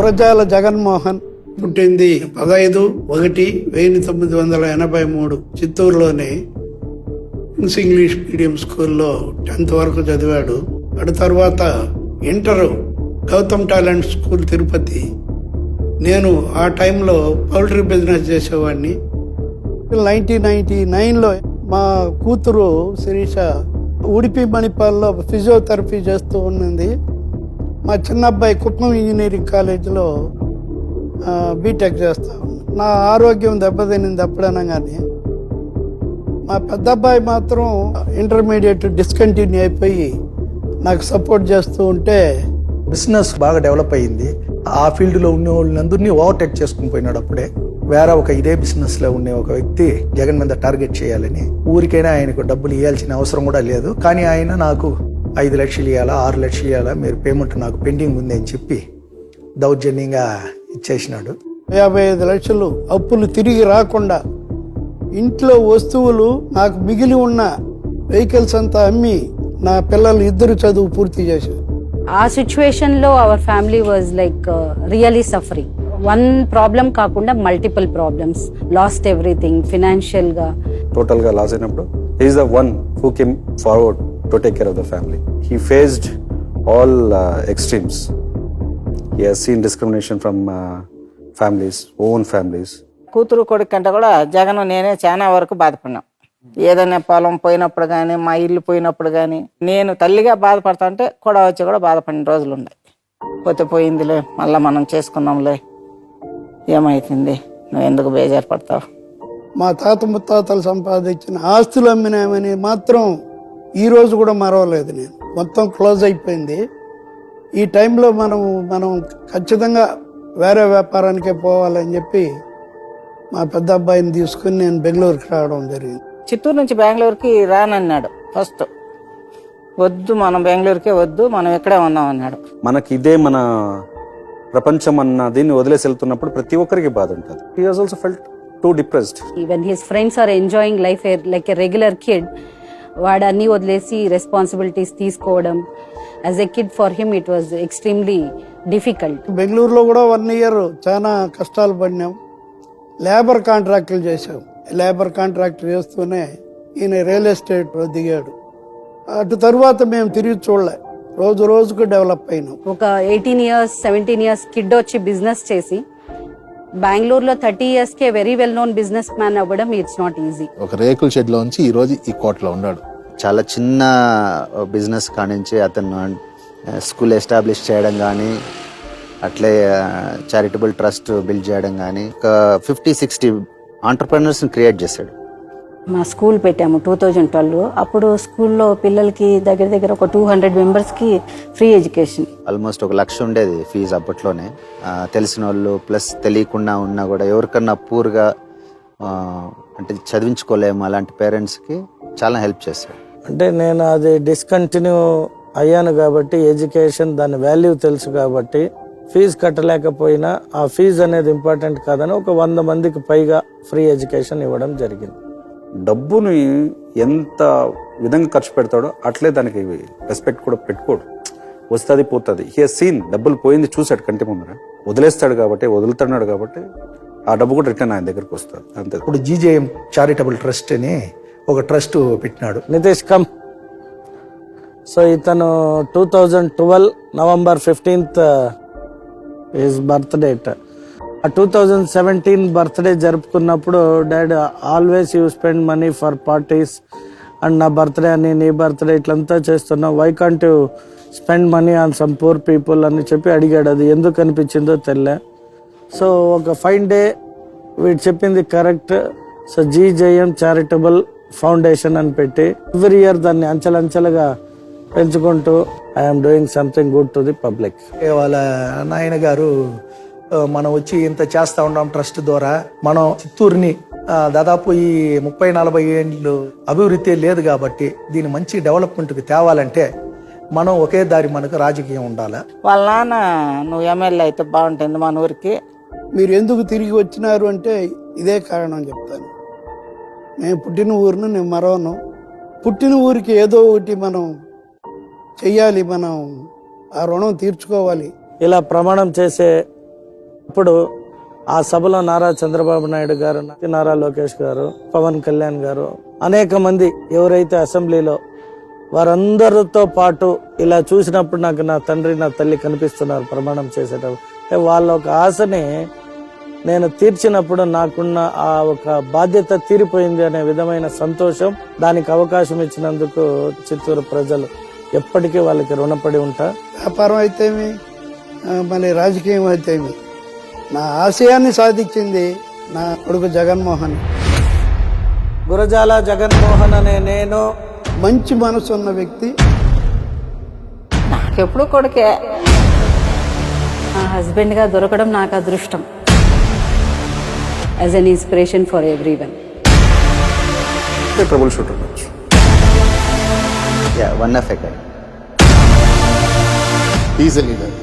గురజాల జగన్మోహన్ పుట్టింది 15/1/1983 చిత్తూరులోని English medium స్కూల్లో 10th వరకు చదివాడు. అటు తర్వాత inter Gautam talent school Tirupati. నేను ఆ టైంలో పౌల్ట్రీ బిజినెస్ చేసేవాడిని. 1999లో మా కూతురు శిరీష ఉడిపి మణిపాల్లో ఫిజియోథెరపీ చేస్తూ ఉన్నది. మా చిన్న అబ్బాయి కుప్పం ఇంజనీరింగ్ కాలేజీలో బీటెక్ చేస్తా ఉన్నాడు. నా ఆరోగ్యం దెబ్బతినింది ఎప్పుడైనా కానీ. మా పెద్ద అబ్బాయి మాత్రం ఇంటర్మీడియట్ డిస్కంటిన్యూ అయిపోయి నాకు సపోర్ట్ చేస్తూ ఉంటే బిజినెస్ బాగా డెవలప్ అయ్యింది. ఆ ఫీల్డ్లో ఉన్న వాళ్ళందరినీ ఓవర్టేక్ చేసుకుని పోయినాడు. అప్పుడే వేరే ఒక ఇదే బిజినెస్లో ఉండే ఒక వ్యక్తి జగన్ మీద టార్గెట్ చేయాలని, ఊరికైనా ఆయనకు డబ్బులు ఇవ్వాల్సిన అవసరం కూడా లేదు, కానీ ఆయన నాకు 5 లక్షలు ఇవ్వాలా 6 లక్షలు ఇవ్వాలా, మీరు పేమెంట్ నాకు పెండింగ్ ఉంది అని చెప్పి దౌర్జన్యంగా ఇచ్చేసినాడు. 55 లక్షలు అప్పులు తిరిగి రాకుండా ఇంట్లో వస్తువులు నాకు మిగిలి ఉన్న వెహికల్స్ అంతా అమ్మి నా పిల్లలు 2 చదువు పూర్తి చేశారు. ఆ సిచ్యువేషన్ లో our family was like really suffering. One problem కాకుండా multiple problems, last everything financial గా. టోటల్ గా లాస్ అయినప్పుడు he is the one who came forward to take care of the family. He faced all extremes. He has seen discrimination from families, own families. కూతురు కొడుకు కంటే కూడా జగన్ నేనే చాలా వరకు బాధపడినాం. ఏదైనా పొలం పోయినప్పుడు కానీ, మా ఇల్లు పోయినప్పుడు కానీ, నేను తల్లిగా బాధపడతా అంటే కూడా వచ్చి కూడా బాధపడిన రోజులు ఉన్నాయి. పోతే పోయిందిలే, మళ్ళీ మనం చేసుకుందాంలే, ఏమైతుంది, నువ్వు ఎందుకు బేజారు పడతావు. మా తాత ముత్తాతలు సంపాదించిన ఆస్తులు అమ్మినామని మాత్రం ఈ రోజు కూడా మరవలేదు. నేను మొత్తం క్లోజ్ అయిపోయింది. ఈ టైంలో మనం ఖచ్చితంగా వేరే వ్యాపారానికే పోవాలని చెప్పి మా పెద్ద అబ్బాయిని తీసుకుని నేను బెంగళూరుకి రావడం జరిగింది. చిత్తూరు నుంచి బెంగళూరుకి రానన్నాడు ఫస్ట్. వద్దు, మనం బెంగళూరుకే వద్దు, మనం ఇక్కడే ఉందాం అన్నాడు. మనకి ఇదే మన ప్రపంచం అన్న దీన్ని వదిలేసి వెళ్తున్నప్పుడు ప్రతి ఒక్కరికి బాధ ఉంటుంది. He has also felt too depressed. Even his friends are enjoying life like a regular kid, వాడు అన్ని వదిలేసి రెస్పాన్సిబిలిటీస్ తీసుకోవడం, as a kid for him it was extremely difficult. బెంగళూరులో కూడా 1 year చాలా కష్టాలు పడినాం. లేబర్ కాంట్రాక్టులు చేశాం. లేబర్ కాంట్రాక్ట్ చేస్తూనే ఈయన రియల్ ఎస్టేట్ దిగాడు. అటు తరువాత మేము తిరిగి చూడలే, రోజు రోజుకు డెవలప్ అయినాం. ఒక 18 years 17 years కిడ్ వచ్చి బిజినెస్ చేసి బెంగళూరులో 30 years కే very well known businessman అవ్వడం ఇట్స్ నాట్ ఈజీ. ఒక రేకుల షెడ్ లో నుంచి ఈ రోజు ఈ కోటలో ఉన్నాడు. చాలా చిన్న బిజినెస్ కానించి అతను స్కూల్ ఎస్టాబ్లిష్ చేయడం కానీ, అట్లే చారిటబుల్ ట్రస్ట్ బిల్డ్ చేయడం కానీ, ఒక 50-60 ఆంటర్‌ప్రెన్యూర్స్ని క్రియేట్ చేశాడు. మా స్కూల్ పెట్టాము 2012. అప్పుడు స్కూల్లో పిల్లలకి దగ్గర దగ్గర ఒక 200 మెంబర్స్కి ఫ్రీ ఎడ్యుకేషన్. ఆల్మోస్ట్ 1 లక్ష ఉండేది ఫీజు అప్పట్లోనే. తెలిసిన వాళ్ళు ప్లస్ తెలియకుండా ఉన్నా కూడా ఎవరికన్నా పూర్గా అంటే చదివించుకోలేము అలాంటి పేరెంట్స్కి చాలా హెల్ప్ చేశాడు. అంటే నేను అది డిస్కంటిన్యూ అయ్యాను కాబట్టి, ఎడ్యుకేషన్ దాని వాల్యూ తెలుసు కాబట్టి, ఫీజు కట్టలేకపోయినా ఆ ఫీజు అనేది ఇంపార్టెంట్ కాదని ఒక 100 మందికి పైగా ఫ్రీ ఎడ్యుకేషన్ ఇవ్వడం జరిగింది. డబ్బుని ఎంత విధంగా ఖర్చు పెడతాడో అట్లే దానికి రెస్పెక్ట్ కూడా పెట్టుకోడు. వస్తుంది పోతుంది. హీ హస్ సీన్ డబ్బులు పోయింది చూసాడు కంటి ముందర. వదిలేస్తాడు కాబట్టి, వదులుతున్నాడు కాబట్టి ఆ డబ్బు కూడా రిటర్న్ ఆయన దగ్గరకు వస్తుంది అంతే. ఇప్పుడు జీజేఎం చారిటబుల్ ట్రస్ట్ అని ఒక ట్రస్ట్ పెట్టినాడు. నితీష్ కమ్. సో ఇతను 2012 November 15th his birth date. 2017 birthday జరుపుకున్నప్పుడు dad always you spend money for parties and నా బర్త్డే అని, నీ బర్త్డే ఇట్లంతా చేస్తున్నావు, why can't you spend money on some poor people అని చెప్పి అడిగాడు. అది ఎందుకు అనిపించిందో తెలియలే. సో ఒక ఫైన్ డే వీడు చెప్పింది correct. So GJM charitable foundation అని పెట్టి ఎవ్రీ ఇయర్ దాన్ని అంచెలంచెలుగా పెంచుకుంటూ I'm doing something good to the public. వాళ్ళ నాయన గారు మనం వచ్చి ఇంత చేస్తా ఉన్నాం ట్రస్ట్ ద్వారా, మనం చిత్తూరుని దాదాపు ఈ 30-40 ఏళ్ళు అభివృద్ధి లేదు కాబట్టి దీని మంచి డెవలప్మెంట్కి తేవాలంటే మనం ఒకే దారి, మనకు రాజకీయం ఉండాలి. వాళ్ళ నాన్న నువ్వు ఎమ్మెల్యే అయితే బాగుంటుంది మన ఊరికి. మీరు ఎందుకు తిరిగి వచ్చినారు అంటే ఇదే కారణం చెప్తాను. నేను పుట్టిన ఊరిని నేను మరవను. పుట్టిన ఊరికి ఏదో ఒకటి మనం చెయ్యాలి, మనం ఆ రుణం తీర్చుకోవాలి. ఇలా ప్రమాణం చేసే ఇప్పుడు ఆ సభలో నారా చంద్రబాబు నాయుడు గారు, నారా లోకేష్ గారు, పవన్ కళ్యాణ్ గారు, అనేక మంది ఎవరైతే అసెంబ్లీలో వారందరితో పాటు ఇలా చూసినప్పుడు నాకు నా తండ్రి నా తల్లి కనిపిస్తున్నారు ప్రమాణం చేసేటప్పుడు. వాళ్ళ ఒక ఆశని నేను తీర్చినప్పుడు నాకున్న ఆ ఒక బాధ్యత తీరిపోయింది అనే విధమైన సంతోషం, దానికి అవకాశం ఇచ్చినందుకు చిత్తూరు ప్రజలు ఎప్పటికీ వాళ్ళకి రుణపడి ఉంటా. వ్యాపారం అయితేమి మళ్ళీ రాజకీయం అయితేమి నా ఆశయాన్ని సాధించింది నా కొడుకు జగన్మోహన్. గురజాల జగన్మోహన్ అనే నేను మంచి మనసు ఉన్న వ్యక్తి. నాకెప్పుడు కొడుకే. నా హస్బెండ్గా దొరకడం నాకు అదృష్టం. As an inspiration for everyone. Trouble shooter ఉండొచ్చు. One of a kind. Is a leader.